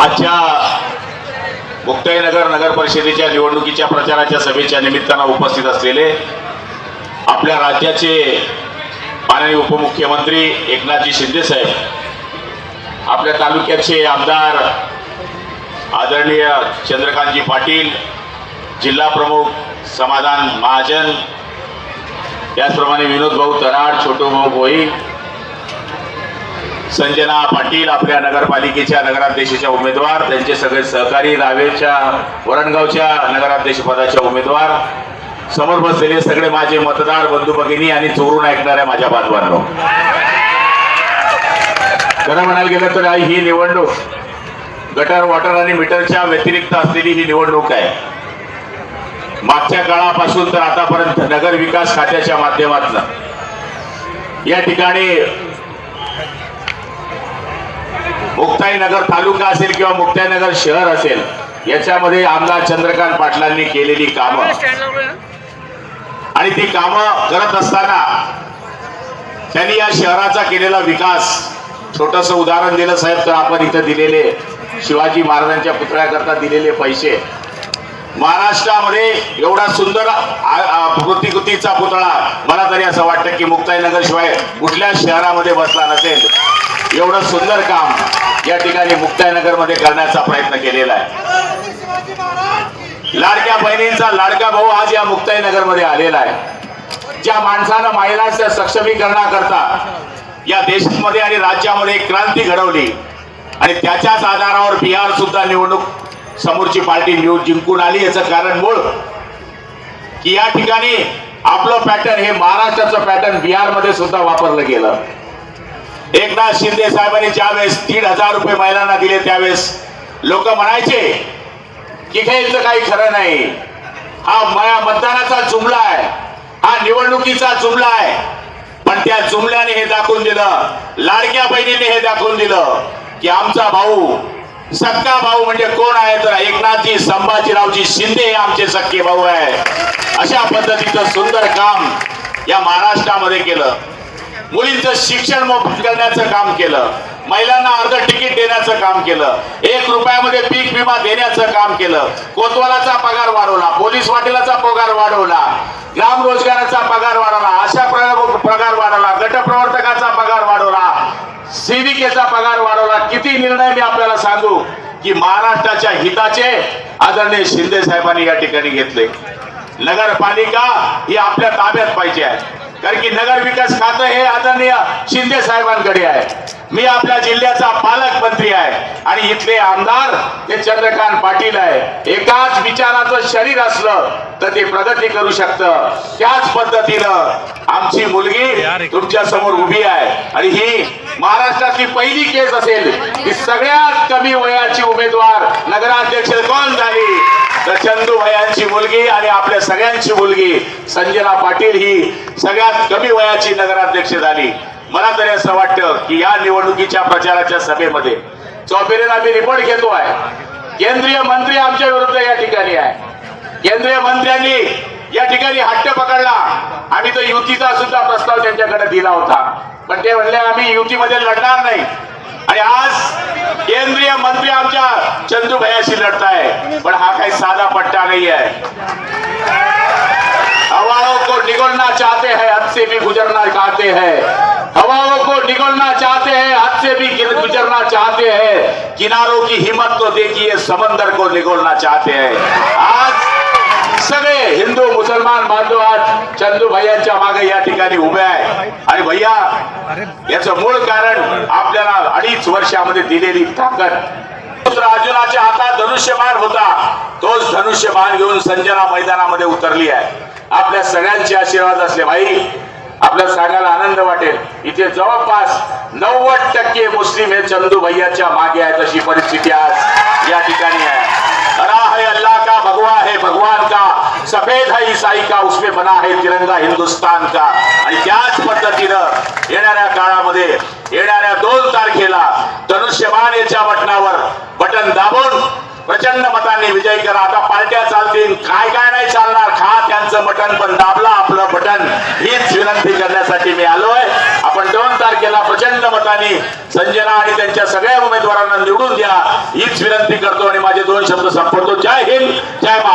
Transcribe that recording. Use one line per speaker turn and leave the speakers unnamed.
आजच्या मुक्ताईनगर नगर परिषदेच्या निवडणुकीच्या प्रचाराच्या सभेच्या निमित्तानं उपस्थित असलेले आपल्या राज्याचे माननीय उपमुख्यमंत्री एकनाथजी शिंदे साहेब, आपल्या तालुक्याचे आमदार आदरणीय चंद्रकांतजी पाटील, जिल्हा प्रमुख समाधान महाजन, त्याचप्रमाणे विनोद भाऊ तराड, छोटू भाऊ भोई, संजना पाटील, आपल्या नगरपालिकेच्या नगराध्यक्षाच्या उमेदवार, त्यांचे सगळे सहकारी, रावेरच्या वरणगावच्या नगराध्यक्ष पदाच्या उमेदवार, समोर बसलेले सगळे माझे मतदार बंधू भगिनी आणि चोरून ऐकणाऱ्या माझ्या बांधवांनो, खरं म्हणायला गेलं तर ही निवडणूक गटर, वॉटर आणि मीटरच्या व्यतिरिक्त असलेली ही निवडणूक आहे. मागच्या काळापासून तर आतापर्यंत नगर विकास खात्याच्या माध्यमातून या ठिकाणी मुक्ताईनगर तालुका असेल किंवा मुक्ताईनगर शहर असेल, याच्यामध्ये आमदार चंद्रकांत पाटलांनी केलेली कामं आणि ती कामं करत असताना त्यांनी या शहराचा केलेला विकास, छोटस उदाहरण दिलं साहेब तर आपण इथं दिलेले शिवाजी महाराजांच्या पुतळ्याकरता दिलेले पैसे, महाराष्ट्रामध्ये एवढा सुंदर प्रतिकृतीचा पुतळा मला तरी असं वाटतं की मुक्ताईनगर शिवाय कुठल्या शहरामध्ये बसला नसेल. एवढं सुंदर काम या ठिकाणी मुक्ताईनगर मध्ये करण्याचा प्रयत्न केलेला आहे. लाडक्या बहिणींचा लाडका भाऊ आज या मुक्ताईनगर मध्ये आलेला आहे. ज्या माणसानं महिलांच्या सक्षमीकरणाकरता या देशामध्ये आणि राज्यामध्ये एक क्रांती घडवली आणि त्याच्याच आधारावर बिहार सुद्धा निवडणूक समोरची पार्टी जिंकून आली. याचं कारण मूळ की या ठिकाणी आपलं पॅटर्न हे महाराष्ट्राचं पॅटर्न बिहारमध्ये सुद्धा वापरलं गेलं. एकनाथ शिंदे साहेबांनी ज्यावेळेस 1,500 रुपये महिलांना दिले त्यावेळेस लोक म्हणायचे की हे काही खरं नाही, हा मतदानाचा जुमला आहे, हा निवडणुकीचा जुमला आहे. पण त्या जुमल्याने हे दाखवून दिलं, लाडक्या बहिणीने हे दाखवून दिलं की आमचा भाऊ, सक्का भाऊ म्हणजे कोण आहे तर एकनाथजी संभाजीरावजी शिंदे हे आमचे सक्के भाऊ आहे. अशा पद्धतीचं सुंदर काम या महाराष्ट्रामध्ये केलं. मुलींचं शिक्षण मोफत करण्याचं काम केलं, महिलांना अर्ध तिकीट देण्याचं काम केलं, 1 रुपयामध्ये पीक विमा देण्याचं काम केलं, कोतवालाचा पगार वाढवला, पोलीस वाटेलाचा पगार वाढवला, ग्राम रोजगाराचा पगार वाढवला, आशा पगार वाढवला, गटप्रवर्तकाचा पगार वाढवला, सेविकेचा पगार वाढवला. किती निर्णय मी आपल्याला सांगू की महाराष्ट्राच्या हिताचे आदरणीय शिंदे साहेबांनी या ठिकाणी घेतले. नगरपालिका ही आपल्या ताब्यात पाहिजे आहे, कारण की नगर विकास खातं हे आदरणीय शिंदे साहेबांकडे आहे. मी आपल्या जिल्ह्याचा पालकमंत्री आहे आणि इथले आमदार हे चंद्रकांत पाटील आहे. एकाच विचाराचं शरीर असलं तर ते प्रगती करू शकतं. त्याच पद्धतीनं आमची मुलगी तुमच्या समोर उभी आहे आणि ही महाराष्ट्रातली पहिली केस असेल की सगळ्यात कमी वयाची उमेदवार नगराध्यक्ष कोण झाली तर चंदू भयांची मुलगी आणि आपल्या सगळ्यांची मुलगी संजना पाटील ही सगळ्यात कमी वयाची नगराध्यक्ष झाली. मला तरी असं वाटतं की या निवडणुकीच्या प्रचाराच्या सभेमध्ये चौपेरेला मी रिपोर्ट घेतो आहे, केंद्रीय मंत्री आमच्या विरुद्ध या ठिकाणी आहे. केंद्रीय मंत्र्यांनी या ठिकाणी हट्ट पकडला. आम्ही तर युतीचा सुद्धा प्रस्ताव त्यांच्याकडे दिला होता, पण ते म्हणले आम्ही युतीमध्ये लढणार नाही. आणि आज केंद्रीय मंत्री आमच्या चंदू भैयाशी लढताय, पण हा काही साधा पट्टा नाही आहे. हवाओं को निगलना चाहते हैं, हद से भी गुजरना चाहते हैं. हवाओं को निगलना चाहते हैं, हद से भी गुजरना चाहते हैं. किनारों की हिम्मत तो देखिए, समंदर को निगलना चाहते हैं. आज सगळे हिंदू मुसलमान बांधव आज चंदू भैयांच्या मागे या ठिकाणी उभे आहे. आणि भैया याचं मूळ कारण आपल्याला 2.5 वर्षामध्ये दिलेली ताकद. अर्जुनाच्या हातात धनुष्यबाण होता, तोच धनुष्यबाण घेऊन संजना मैदानामध्ये उतरली आहे. आपल्या सगळ्यांचे आशीर्वाद असले भाई आपल्याला सांगायला आनंद वाटेल, इथे जवळपास 90% मुस्लिम हे चंदू भैयाच्या मागे आहेत. अशी परिस्थिती आज या ठिकाणी आहे. हरा है अल्लाह का, भगवा है भगवान का, सफेद है ईसाई का, उसमें बना है तिरंगा हिंदुस्तान का. आणि त्याच पद्धतीनं येणाऱ्या काळामध्ये येणाऱ्या 2 तारखेला धनुष्यबाण याच्या बटन दाबून प्रचंड मतांनी विजयी करा. आता पार्ट्या चालतील, काय काय नाही चालणार, खा त्यांचं बटन पण दाबला आपलं बटन, हीच विनंती करण्यासाठी मी आलोय. 55 तारखेला प्रचंड मताने संजना आणि त्यांच्या सगळ्या उमेदवारांना निवडून द्या हीच विनंती करतो आणि माझे 2 शब्द संपवतो. जय हिंद, जय महाराष्ट्र.